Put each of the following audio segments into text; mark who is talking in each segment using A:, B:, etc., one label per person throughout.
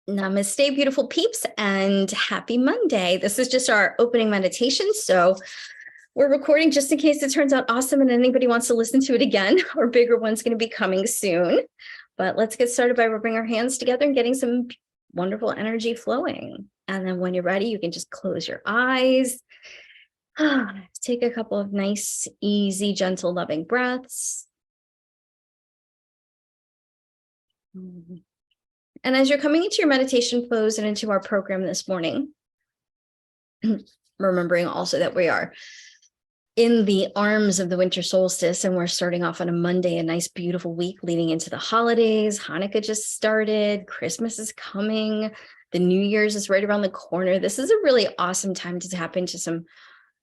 A: Namaste, beautiful peeps, and happy Monday. This is just our opening meditation. So we're recording just in case it turns out awesome and anybody wants to listen to it again. Our bigger one's going to be coming soon. But let's get started by rubbing our hands together and getting some wonderful energy flowing. And then when you're ready, you can just close your eyes. Take a couple of nice, easy, gentle, loving breaths. And as you're coming into your meditation pose and into our program this morning, remembering also that we are in the arms of the winter solstice and we're starting off on a Monday, a nice, beautiful week leading into the holidays. Hanukkah just started. Christmas is coming. The New Year's is right around the corner. This is a really awesome time to tap into some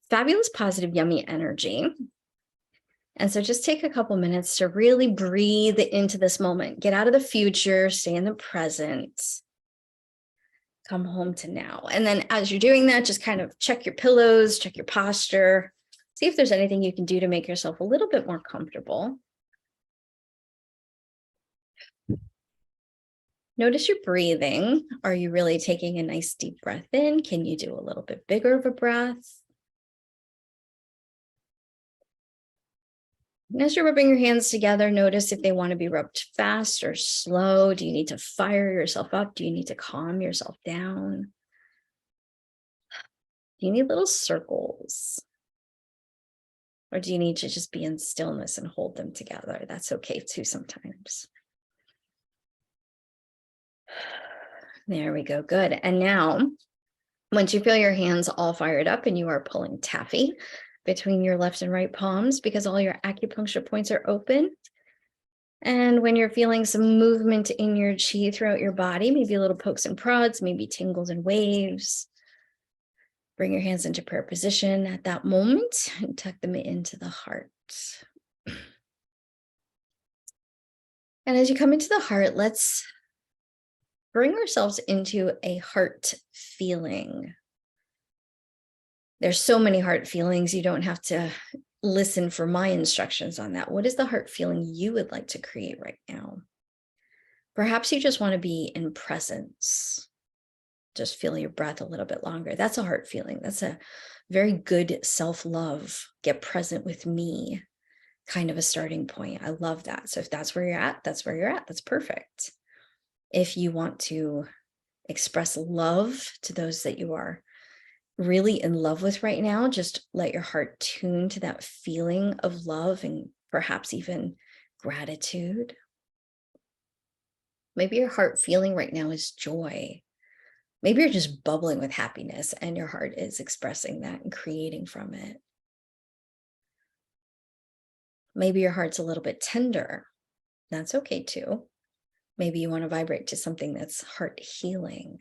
A: fabulous, positive, yummy energy. And so just take a couple minutes to really breathe into this moment. Get out of the future, stay in the present. Come home to now. And then as you're doing that, just kind of check your pillows, check your posture. See if there's anything you can do to make yourself a little bit more comfortable. Notice your breathing. Are you really taking a nice deep breath in? Can you do a little bit bigger of a breath? And as you're rubbing your hands together, notice if they want to be rubbed fast or slow. Do you need to fire yourself up? Do you need to calm yourself down? Do you need little circles? Or do you need to just be in stillness and hold them together? That's okay too sometimes. There we go, good. And now, once you feel your hands all fired up and you are pulling taffy between your left and right palms because all your acupuncture points are open. And when you're feeling some movement in your chi throughout your body, maybe a little pokes and prods, maybe tingles and waves, bring your hands into prayer position at that moment and tuck them into the heart. And as you come into the heart, let's bring ourselves into a heart feeling. There's so many heart feelings. You don't have to listen for my instructions on that. What is the heart feeling you would like to create right now? Perhaps you just want to be in presence. Just feel your breath a little bit longer. That's a heart feeling. That's a very good self-love. Get present with me kind of a starting point. I love that. So if that's where you're at, that's where you're at. That's perfect. If you want to express love to those that you are really in love with right now, just let your heart tune to that feeling of love and perhaps even gratitude. Maybe your heart feeling right now is joy. Maybe you're just bubbling with happiness and your heart is expressing that and creating from it. Maybe your heart's a little bit tender. That's okay too. Maybe you want to vibrate to something that's heart healing.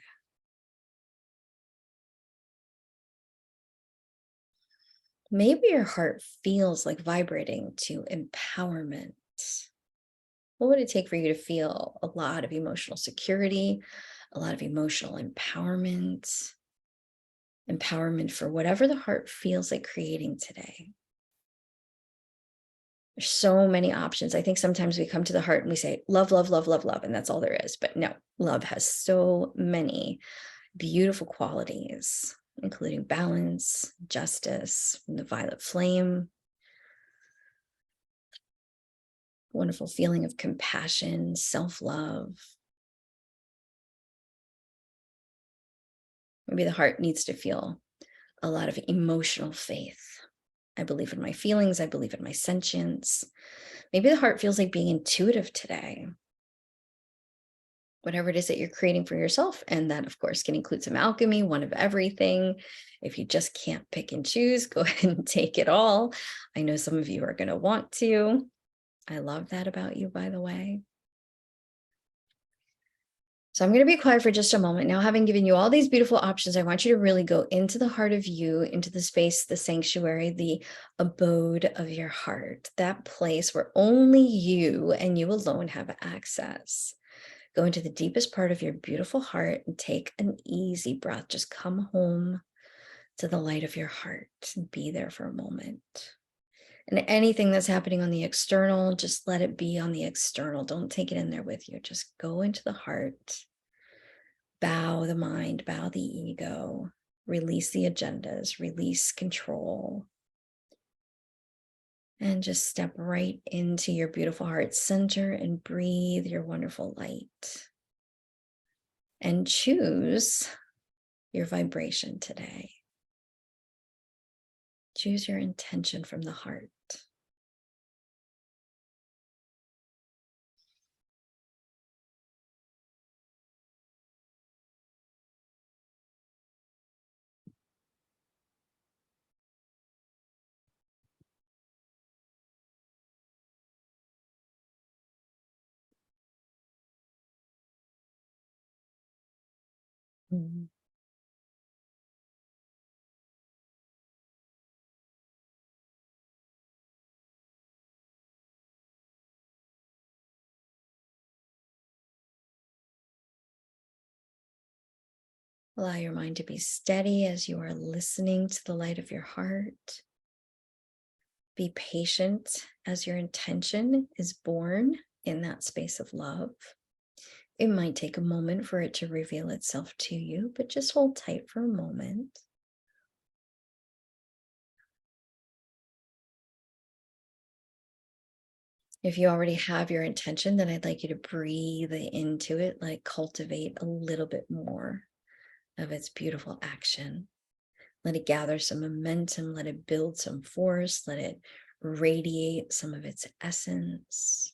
A: Maybe your heart feels like vibrating to empowerment. What would it take for you to feel a lot of emotional security, a lot of emotional empowerment, empowerment for whatever the heart feels like creating today? There's so many options. I think sometimes we come to the heart and we say, love, love, love, love, love, and that's all there is. But no, love has so many beautiful qualities, including balance, justice, the violet flame, wonderful feeling of compassion, self-love. Maybe the heart needs to feel a lot of emotional faith. I believe in my feelings. I believe in my sentience. Maybe the heart feels like being intuitive today. Whatever it is that you're creating for yourself. And that, of course, can include some alchemy, one of everything. If you just can't pick and choose, go ahead and take it all. I know some of you are going to want to. I love that about you, by the way. So I'm going to be quiet for just a moment. Now, having given you all these beautiful options, I want you to really go into the heart of you, into the space, the sanctuary, the abode of your heart, that place where only you and you alone have access. Go into the deepest part of your beautiful heart and take an easy breath. Just come home to the light of your heart and be there for a moment. And anything that's happening on the external, just let it be on the external. Don't take it in there with you. Just go into the heart. Bow the mind, bow the ego, release the agendas, release control. And just step right into your beautiful heart center and breathe your wonderful light. And choose your vibration today. Choose your intention from the heart. Mm-hmm. Allow your mind to be steady as you are listening to the light of your heart. Be patient as your intention is born in that space of love. It might take a moment for it to reveal itself to you, but just hold tight for a moment. If you already have your intention, then I'd like you to breathe into it, let it cultivate a little bit more of its beautiful action. Let it gather some momentum, let it build some force, let it radiate some of its essence.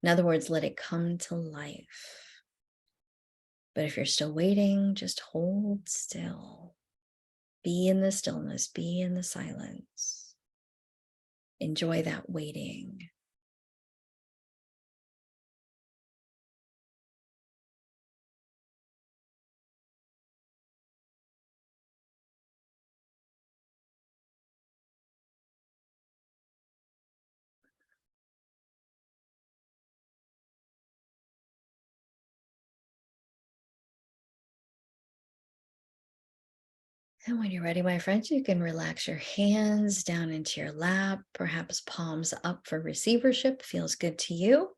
A: In other words, let it come to life. But if you're still waiting, just hold still. Be in the stillness, be in the silence. Enjoy that waiting. And when you're ready, my friends, you can relax your hands down into your lap, perhaps palms up for receivership, feels good to you,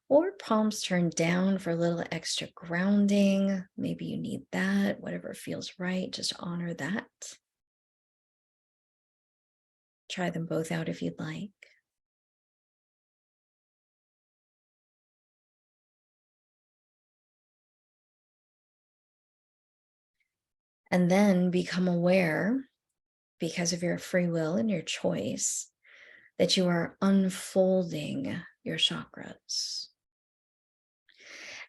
A: or palms turned down for a little extra grounding. Maybe you need that, whatever feels right, just honor that. Try them both out if you'd like. And then become aware, because of your free will and your choice, that you are unfolding your chakras.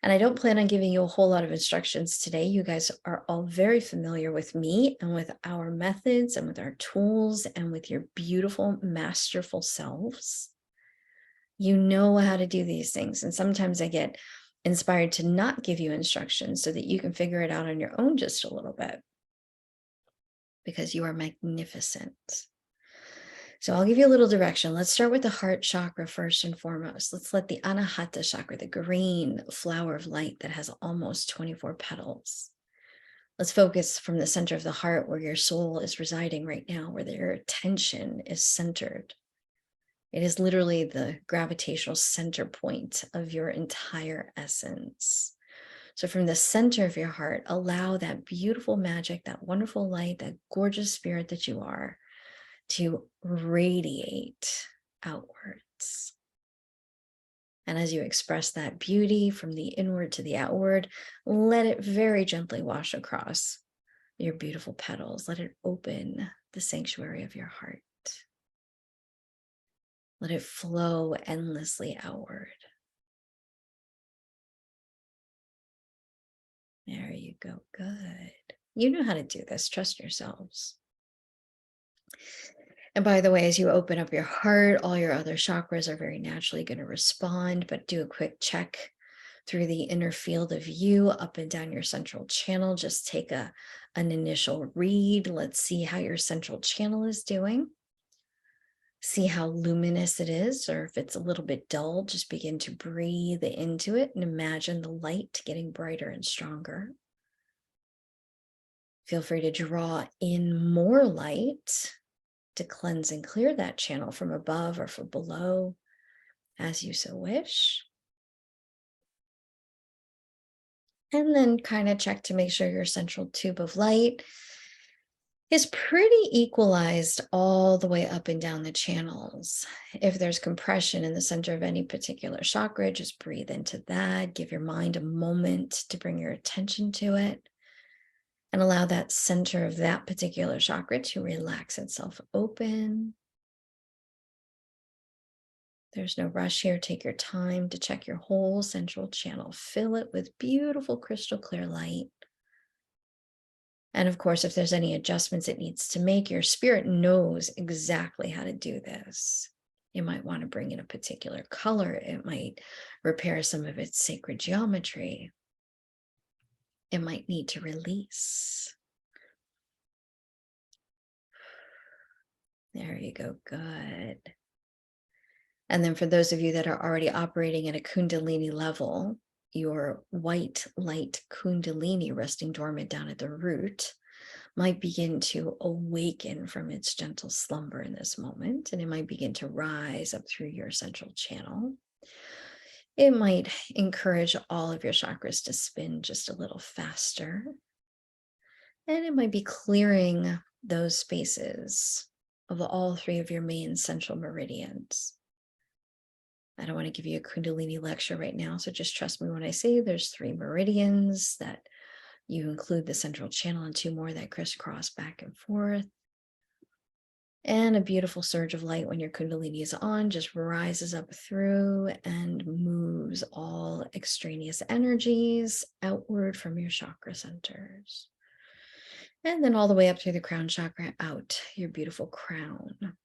A: And I don't plan on giving you a whole lot of instructions today. You guys are all very familiar with me and with our methods and with our tools and with your beautiful, masterful selves. You know how to do these things. And sometimes I get inspired to not give you instructions so that you can figure it out on your own just a little bit, because you are magnificent. So I'll give you a little direction. Let's start with the heart chakra first and foremost. Let's let the Anahata chakra, the green flower of light that has almost 24 petals. Let's focus from the center of the heart where your soul is residing right now, where your attention is centered. It is literally the gravitational center point of your entire essence. So from the center of your heart, allow that beautiful magic, that wonderful light, that gorgeous spirit that you are, to radiate outwards. And as you express that beauty from the inward to the outward, let it very gently wash across your beautiful petals. Let it open the sanctuary of your heart. Let it flow endlessly outward. There you go. Good. You know how to do this. Trust yourselves. And by the way, as you open up your heart, all your other chakras are very naturally going to respond, but do a quick check through the inner field of you, up and down your central channel. Just take an initial read. Let's see how your central channel is doing. See how luminous it is, or if it's a little bit dull, just begin to breathe into it and imagine the light getting brighter and stronger. Feel free to draw in more light to cleanse and clear that channel from above or from below, as you so wish. And then kind of check to make sure your central tube of light is pretty equalized all the way up and down the channels. If there's compression in the center of any particular chakra, just breathe into that. Give your mind a moment to bring your attention to it and allow that center of that particular chakra to relax itself open. There's no rush here. Take your time to check your whole central channel. Fill it with beautiful crystal clear light. And of course, if there's any adjustments it needs to make, your spirit knows exactly how to do this. You might want to bring in a particular color. It might repair some of its sacred geometry. It might need to release. There you go. Good. And then for those of you that are already operating at a Kundalini level, your white light Kundalini resting dormant down at the root might begin to awaken from its gentle slumber in this moment, and it might begin to rise up through your central channel. It might encourage all of your chakras to spin just a little faster, and it might be clearing those spaces of all three of your main central meridians. I don't want to give you a Kundalini lecture right now, so just trust me when I say there's 3 meridians that you include the central channel and 2 more that crisscross back and forth. And a beautiful surge of light when your Kundalini is on just rises up through and moves all extraneous energies outward from your chakra centers. And then all the way up through the crown chakra out your beautiful crown.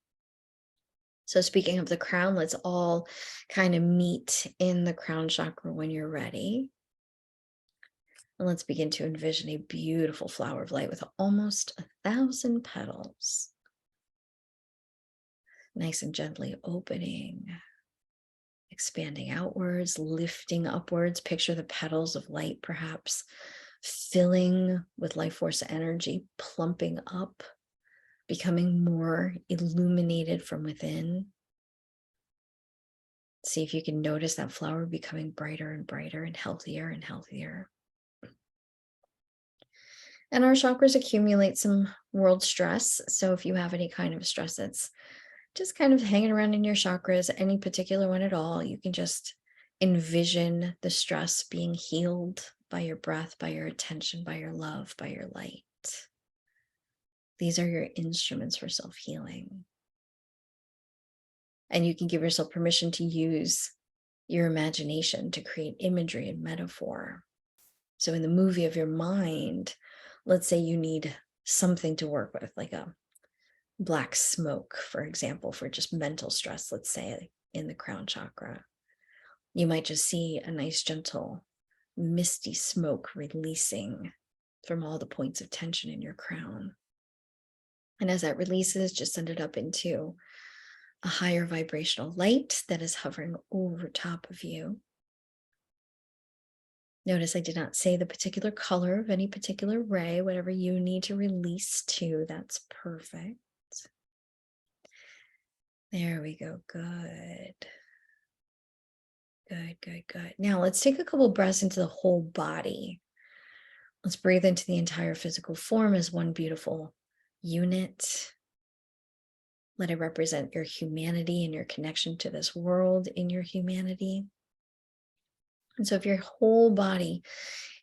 A: So speaking of the crown, let's all kind of meet in the crown chakra when you're ready. And let's begin to envision a beautiful flower of light with almost 1,000 petals. Nice and gently opening, expanding outwards, lifting upwards. Picture the petals of light perhaps filling with life force energy, plumping up, becoming more illuminated from within. See if you can notice that flower becoming brighter and brighter and healthier and healthier. And our chakras accumulate some world stress. So if you have any kind of stress that's just kind of hanging around in your chakras, any particular one at all, you can just envision the stress being healed by your breath, by your attention, by your love, by your light. These are your instruments for self-healing. And you can give yourself permission to use your imagination to create imagery and metaphor. So in the movie of your mind, let's say you need something to work with, like a black smoke, for example, for just mental stress, let's say in the crown chakra. You might just see a nice, gentle, misty smoke releasing from all the points of tension in your crown. And as that releases, just send it up into a higher vibrational light that is hovering over top of you. Notice I did not say the particular color of any particular ray. Whatever you need to release to, that's perfect. There we go. Good. Good, good, good. Now let's take a couple breaths into the whole body. Let's breathe into the entire physical form as one beautiful unit. Let it represent your humanity and your connection to this world in your humanity. And so if your whole body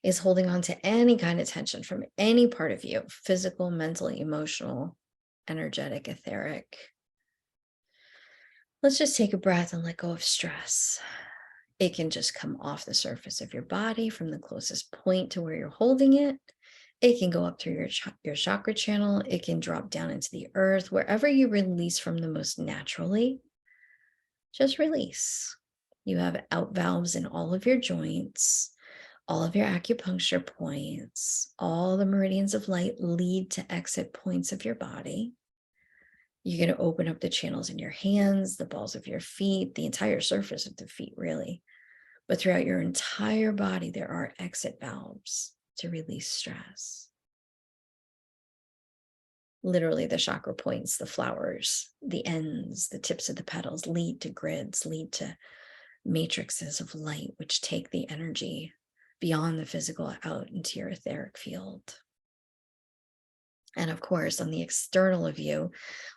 A: is holding on to any kind of tension from any part of you, physical, mental, emotional, energetic, etheric, let's just take a breath and let go of stress. It can just come off the surface of your body from the closest point to where you're holding it. It can go up through your chakra channel. It can drop down into the earth. Wherever you release from the most naturally, just release. You have out valves in all of your joints, all of your acupuncture points, all the meridians of light lead to exit points of your body. You're going to open up the channels in your hands, the balls of your feet, the entire surface of the feet, really. But throughout your entire body, there are exit valves to release stress. Literally, the chakra points, the flowers, the ends, the tips of the petals lead to grids, lead to matrices of light, which take the energy beyond the physical out into your etheric field. And of course, on the external of you,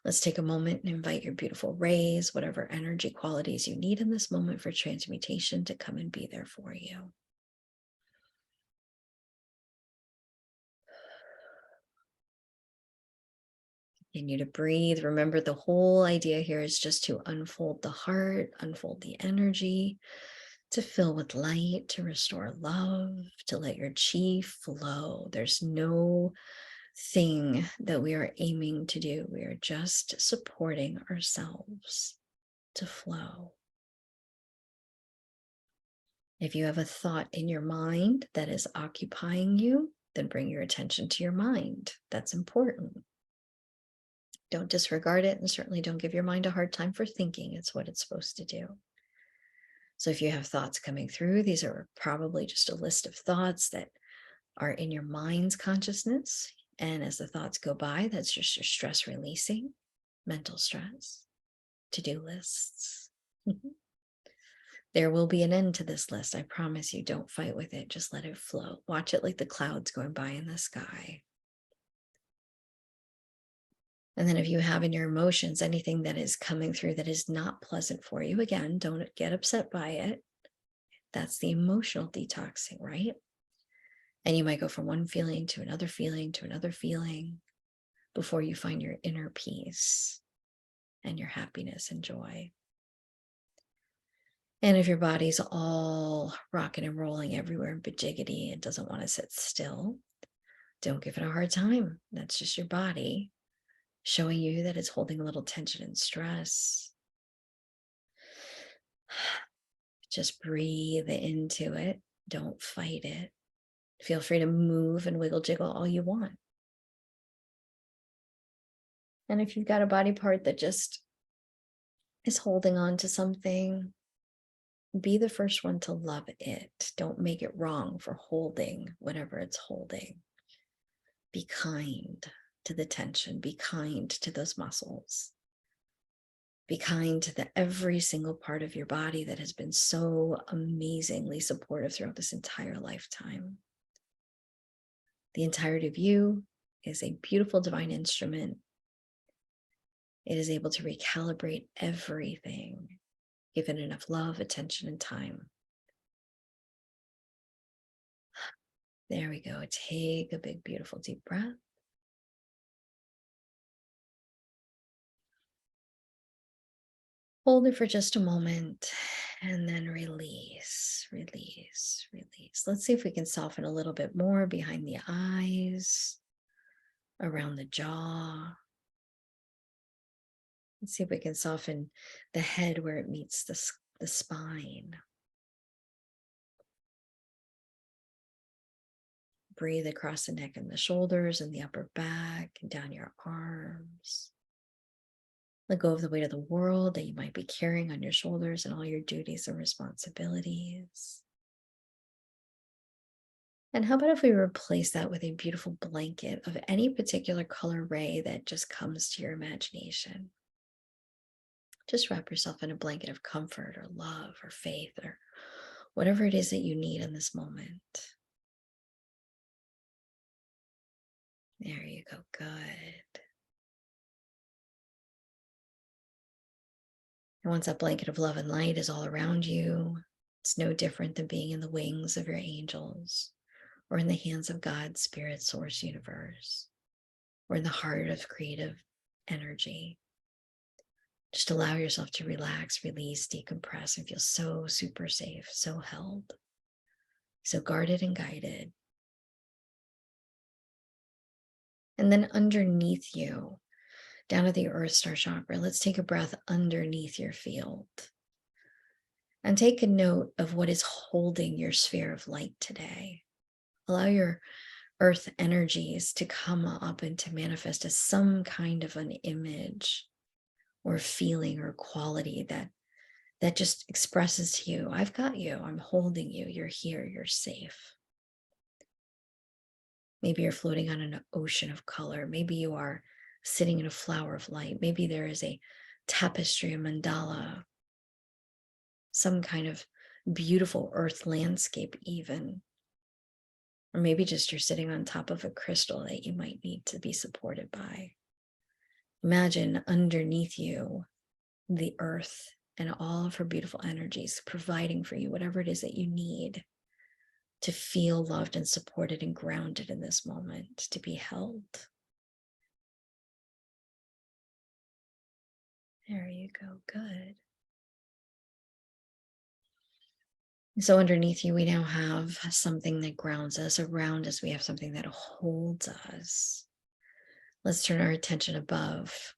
A: let's take a moment and invite your beautiful rays, whatever energy qualities you need in this moment for transmutation, to come and be there for you. Continue to breathe. Remember, the whole idea here is just to unfold the heart, unfold the energy, to fill with light, to restore love, to let your chi flow. There's no thing that we are aiming to do. We are just supporting ourselves to flow. If you have a thought in your mind that is occupying you, then bring your attention to your mind. That's important. Don't disregard it, and certainly don't give your mind a hard time for thinking. It's what it's supposed to do. So if you have thoughts coming through, these are probably just a list of thoughts that are in your mind's consciousness. And as the thoughts go by, that's just your stress releasing, mental stress, to-do lists. There will be an end to this list. I promise you. Don't fight with it. Just let it flow. Watch it like the clouds going by in the sky. And then if you have in your emotions anything that is coming through that is not pleasant for you, again, don't get upset by it. That's the emotional detoxing, right? And you might go from one feeling to another feeling to another feeling before you find your inner peace and your happiness and joy. And if your body's all rocking and rolling everywhere and bajiggity, it doesn't want to sit still, don't give it a hard time. That's just your body showing you that it's holding a little tension and stress. Just breathe into it. Don't fight it. Feel free to move and wiggle jiggle all you want. And if you've got a body part that just is holding on to something, be the first one to love it. Don't make it wrong for holding whatever it's holding. Be kind to the tension. Be kind to those muscles. Be kind to every single part of your body that has been so amazingly supportive throughout this entire lifetime. The entirety of you is a beautiful divine instrument. It is able to recalibrate everything, given enough love, attention, and time. There we go. Take a big, beautiful, deep breath. Hold it for just a moment and then release, release, release. Let's see if we can soften a little bit more behind the eyes, around the jaw. Let's see if we can soften the head where it meets the spine. Breathe across the neck and the shoulders and the upper back and down your arms. Let go of the weight of the world that you might be carrying on your shoulders and all your duties and responsibilities. And how about if we replace that with a beautiful blanket of any particular color ray that just comes to your imagination? Just wrap yourself in a blanket of comfort or love or faith or whatever it is that you need in this moment. There you go. Good. And once that blanket of love and light is all around you, it's no different than being in the wings of your angels or in the hands of God, Spirit, Source, Universe, or in the heart of creative energy. Just allow yourself to relax, release, decompress, and feel so super safe, so held, so guarded and guided. And then underneath you, down at the Earth Star chakra, let's take a breath underneath your field. And take a note of what is holding your sphere of light today. Allow your earth energies to come up and to manifest as some kind of an image or feeling or quality that just expresses to you, I've got you, I'm holding you, you're here, you're safe. Maybe you're floating on an ocean of color. Maybe you are sitting in a flower of light. Maybe there is a tapestry, a mandala, some kind of beautiful earth landscape even Or maybe just you're sitting on top of a crystal that you might need to be supported by. Imagine underneath you the earth and all of her beautiful energies providing for you whatever it is that you need to feel loved and supported and grounded in this moment, to be held. There you go. Good. So underneath you, we now have something that grounds us. Around us, we have something that holds us. Let's turn our attention above.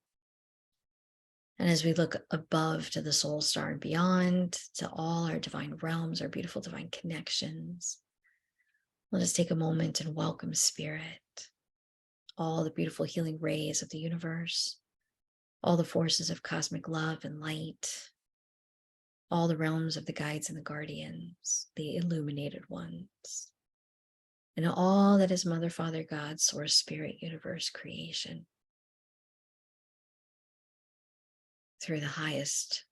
A: And as we look above to the soul star and beyond, to all our divine realms, our beautiful divine connections, let us take a moment and welcome Spirit, all the beautiful healing rays of the universe, all the forces of cosmic love and light, all the realms of the guides and the guardians, the illuminated ones, and all that is Mother, Father, God, Source, Spirit, Universe, creation. Through the highest,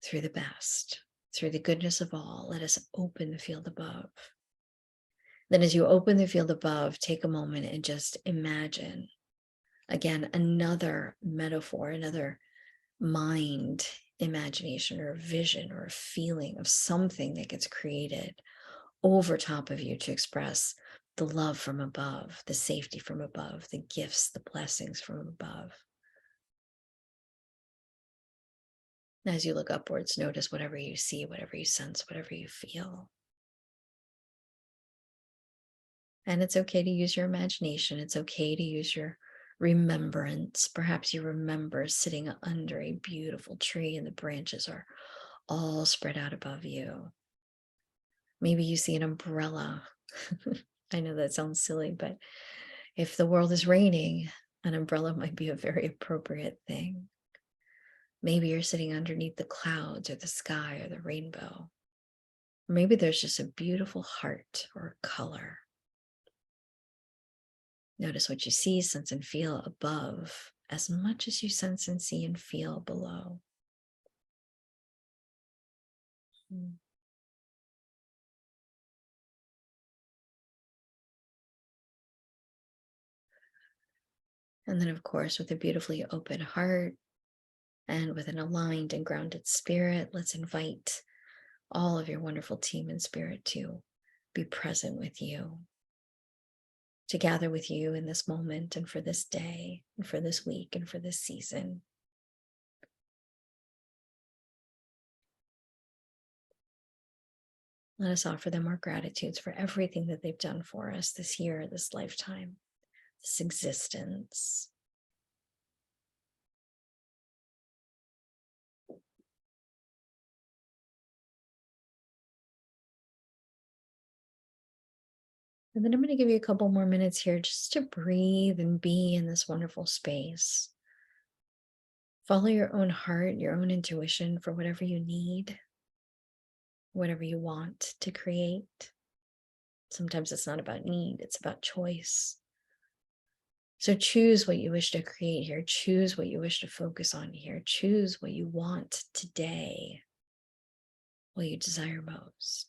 A: through the best, through the goodness of all, let us open the field above. Then as you open the field above, take a moment and just imagine, again, another metaphor, another mind imagination or vision or a feeling of something that gets created over top of you to express the love from above, the safety from above, the gifts, the blessings from above. As you look upwards, notice whatever you see, whatever you sense, whatever you feel. And it's okay to use your imagination. It's okay to use your remembrance. Perhaps you remember sitting under a beautiful tree and the branches are all spread out above you. Maybe you see an umbrella. I know that sounds silly, but if the world is raining, an umbrella might be a very appropriate thing. Maybe you're sitting underneath the clouds or the sky or the rainbow. Or maybe there's just a beautiful heart or a color. Notice what you see, sense, and feel above as much as you sense and see and feel below. And then, of course, with a beautifully open heart and with an aligned and grounded spirit, let's invite all of your wonderful team and spirit to be present with you, to gather with you in this moment and for this day and for this week and for this season. Let us offer them our gratitudes for everything that they've done for us this year, this lifetime, this existence. And then I'm going to give you a couple more minutes here just to breathe and be in this wonderful space. Follow your own heart, your own intuition for whatever you need, whatever you want to create. Sometimes it's not about need, it's about choice. So choose what you wish to create here. Choose what you wish to focus on here. Choose what you want today, what you desire most.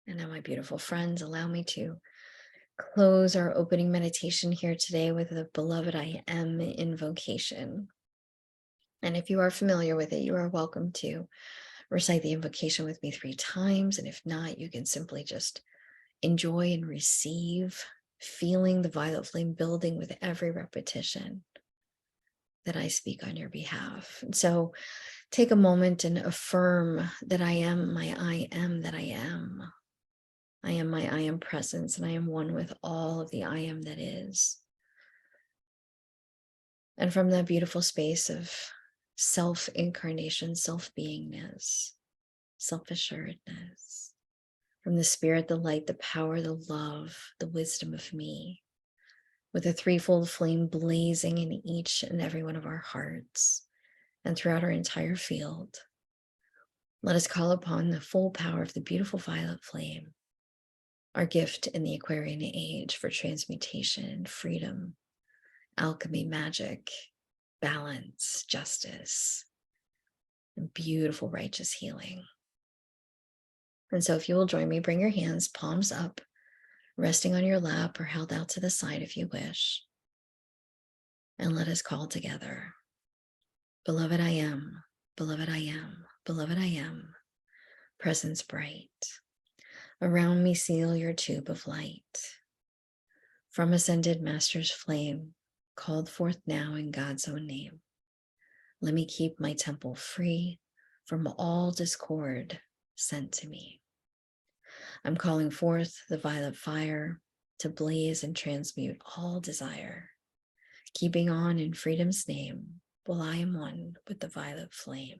A: And now, my beautiful friends, allow me to close our opening meditation here today with the Beloved I Am invocation. And if you are familiar with it, you are welcome to recite the invocation with me 3 times. And if not, you can simply just enjoy and receive, feeling the violet flame building with every repetition. that I speak on your behalf. And so take a moment and affirm that I am my I am that I am. I am my I am presence, and I am one with all of the I am that is. And from that beautiful space of self-incarnation, self-beingness, self-assuredness, from the spirit, the light, the power, the love, the wisdom of me, with a threefold flame blazing in each and every one of our hearts and throughout our entire field, let us call upon the full power of the beautiful violet flame, our gift in the Aquarian age for transmutation, freedom, alchemy, magic, balance, justice, and beautiful righteous healing. And so if you will join me, bring your hands, palms up, resting on your lap or held out to the side if you wish. And let us call together. Beloved I am, beloved I am, beloved I am, presence bright. Around me seal your tube of light. From ascended master's flame, called forth now in God's own name. Let me keep my temple free from all discord sent to me. I'm calling forth the violet fire to blaze and transmute all desire, keeping on in freedom's name while I am one with the violet flame.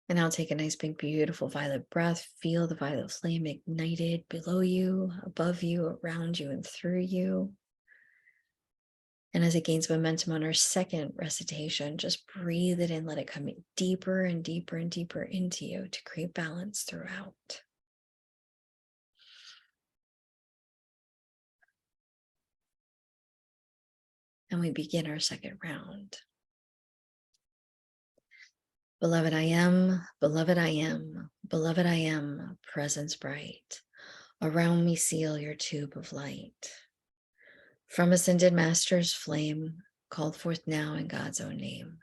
A: And now take a nice big beautiful violet breath. Feel the violet flame ignited below you, above you, around you, and through you. And as it gains momentum on our second recitation, just breathe it in, let it come deeper and deeper and deeper into you to create balance throughout. And we begin our second round. Beloved I am, beloved I am, beloved I am, presence bright. Around me seal your tube of light. From ascended master's flame, called forth now in God's own name.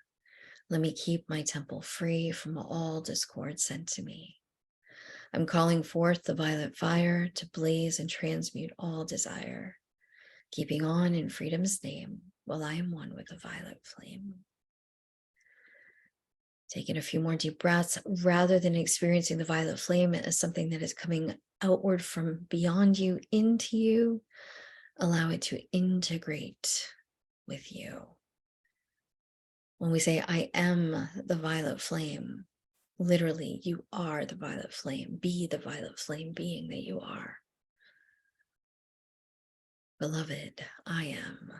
A: Let me keep my temple free from all discord sent to me. I'm calling forth the violet fire to blaze and transmute all desire, keeping on in freedom's name while I am one with the violet flame. Taking a few more deep breaths, rather than experiencing the violet flame as something that is coming outward from beyond you into you, allow it to integrate with you. When we say, I am the violet flame, literally, you are the violet flame. Be the violet flame being that you are. Beloved, I am.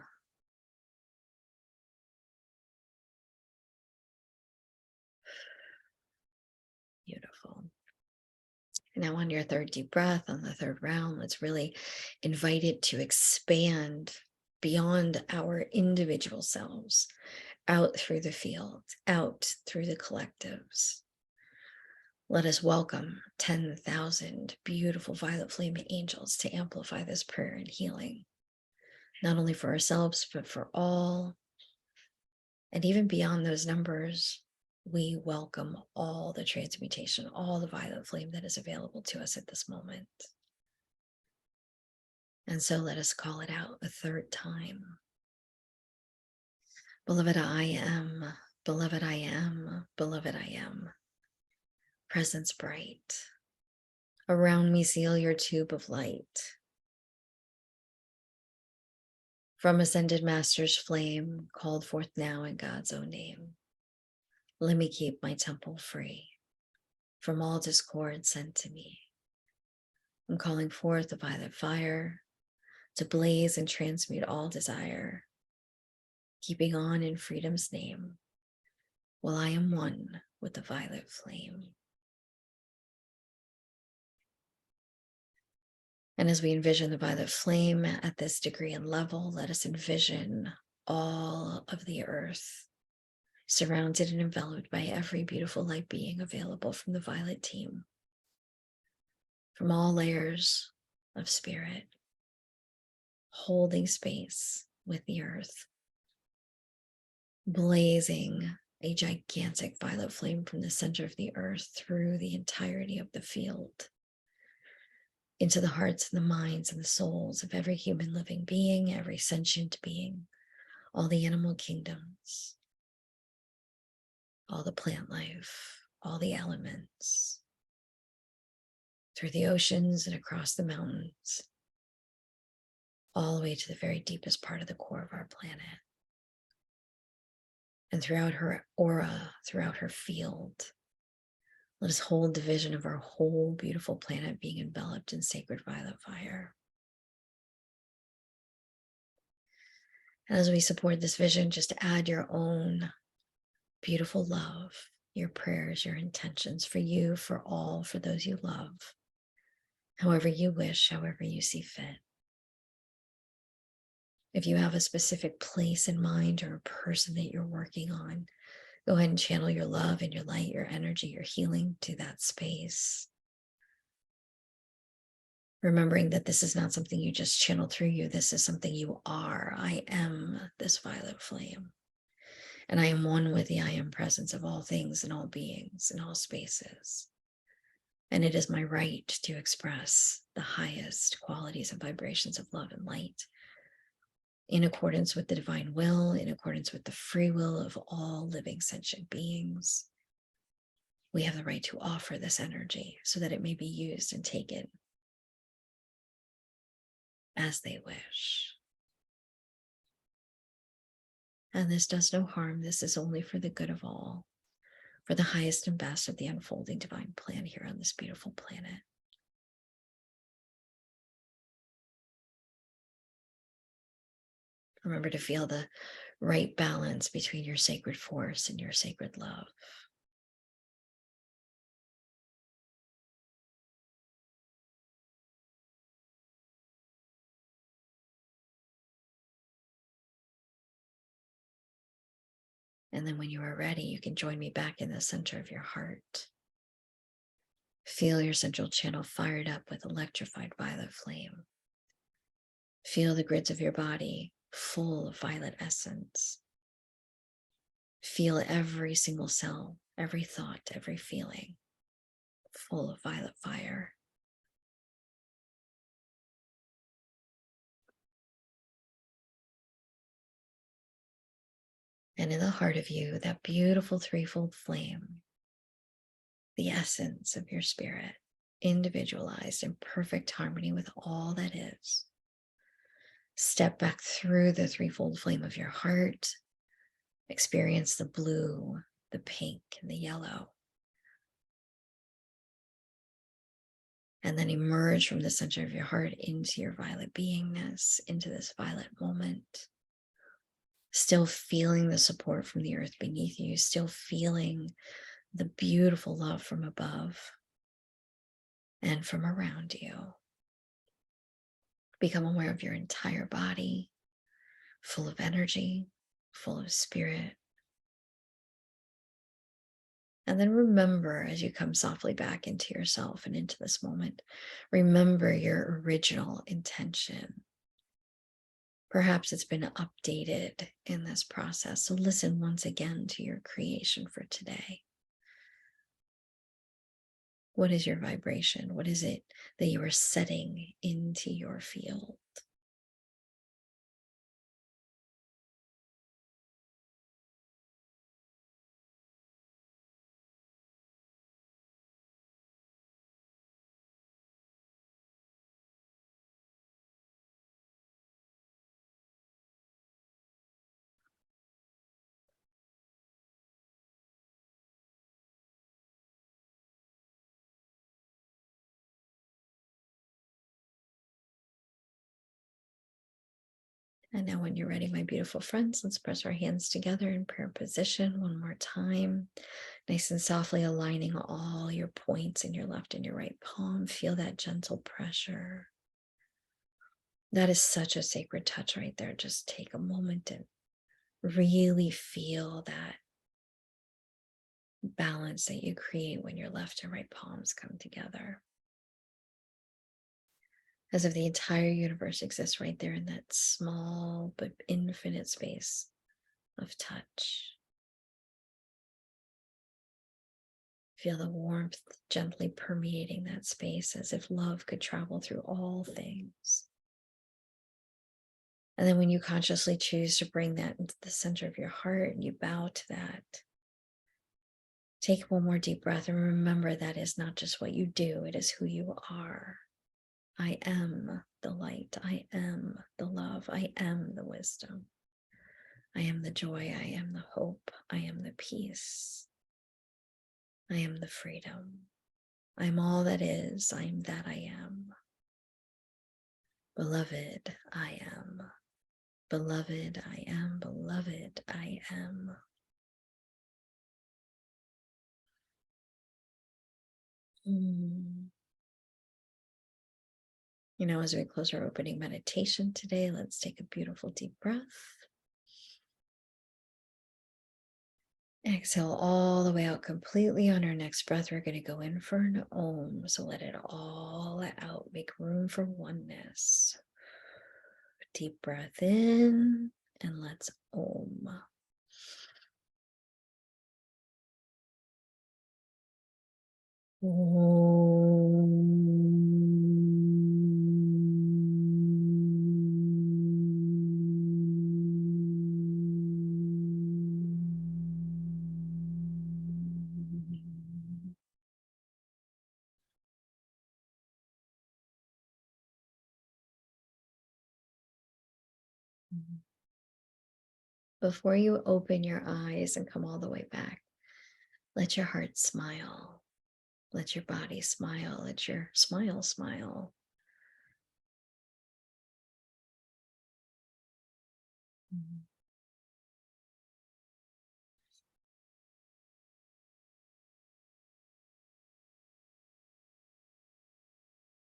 A: Beautiful. Now on your third deep breath, on the third round, let's really invite it to expand beyond our individual selves, out through the field, out through the collectives. Let us welcome 10,000 beautiful violet flame angels to amplify this prayer and healing, not only for ourselves, but for all. And even beyond those numbers, we welcome all the transmutation, all the violet flame that is available to us at this moment. And so let us call it out a third time. Beloved, I am, beloved, I am, beloved, I am. Presence bright. Around me seal your tube of light. From ascended master's flame, called forth now in God's own name. Let me keep my temple free from all discord sent to me. I'm calling forth the violet fire to blaze and transmute all desire, keeping on in freedom's name while I am one with the violet flame. And as we envision the violet flame at this degree and level, let us envision all of the earth surrounded and enveloped by every beautiful light being available from the violet team, from all layers of spirit, holding space with the earth, blazing a gigantic violet flame from the center of the earth through the entirety of the field, into the hearts and the minds and the souls of every human living being, every sentient being all the animal kingdoms, all the plant life, all the elements, through the oceans and across the mountains, all the way to the very deepest part of the core of our planet. And throughout her aura, throughout her field, let us hold the vision of our whole beautiful planet being enveloped in sacred violet fire. And as we support this vision, just add your own beautiful love, your prayers, your intentions for you, for all, for those you love, however you wish, however you see fit. If you have a specific place in mind or a person that you're working on, go ahead and channel your love and your light, your energy, your healing to that space. Remembering that this is not something you just channel through you. This is something you are. I am this violet flame. And I am one with the I am presence of all things and all beings and all spaces. And it is my right to express the highest qualities and vibrations of love and light in accordance with the divine will, in accordance with the free will of all living sentient beings. We have the right to offer this energy so that it may be used and taken as they wish. And this does no harm. This is only for the good of all, for the highest and best of the unfolding divine plan here on this beautiful planet. Remember to feel the right balance between your sacred force and your sacred love. And then when you are ready, you can join me back in the center of your heart. Feel your central channel fired up with electrified violet flame. Feel the grids of your body full of violet essence. Feel every single cell, every thought, every feeling full of violet fire. And in the heart of you, that beautiful threefold flame, the essence of your spirit, individualized in perfect harmony with all that is. Step back through the threefold flame of your heart. Experience the blue, the pink, and the yellow. And then emerge from the center of your heart into your violet beingness, into this violet moment. Still feeling the support from the earth beneath you, still feeling the beautiful love from above and from around you. Become aware of your entire body, full of energy, full of spirit. And then remember, as you come softly back into yourself and into this moment, remember your original intention. Perhaps it's been updated in this process. So listen once again to your creation for today. What is your vibration? What is it that you are setting into your field? And now when you're ready, my beautiful friends, let's press our hands together in prayer position one more time. Nice and softly aligning all your points in your left and your right palm. Feel that gentle pressure. That is such a sacred touch right there. Just take a moment and really feel that balance that you create when your left and right palms come together. As if the entire universe exists right there in that small but infinite space of touch. Feel the warmth gently permeating that space as if love could travel through all things. And then when you consciously choose to bring that into the center of your heart and you bow to that, take one more deep breath and remember that is not just what you do, it is who you are. I am the light. I am the love. I am the wisdom. I am the joy. I am the hope. I am the peace. I am the freedom. I am all that is. I am that I am. Beloved, I am. Beloved, I am. Beloved, I am. As we close our opening meditation today, let's take a beautiful deep breath. Exhale all the way out completely. On our next breath, we're going to go in for an Om. So let it all out. Make room for oneness. Deep breath in and let's Om. Before you open your eyes and come all the way back, let your heart smile. Let your body smile. Let your smile smile.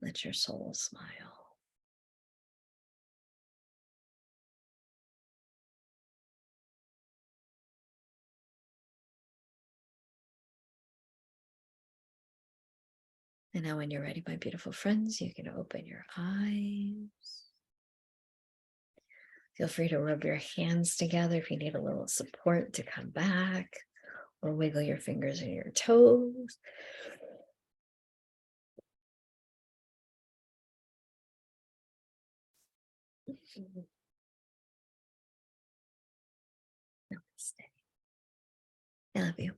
A: Let your soul smile. And now when you're ready, my beautiful friends, you can open your eyes. Feel free to rub your hands together if you need a little support to come back, or wiggle your fingers and your toes. Namaste. I love you.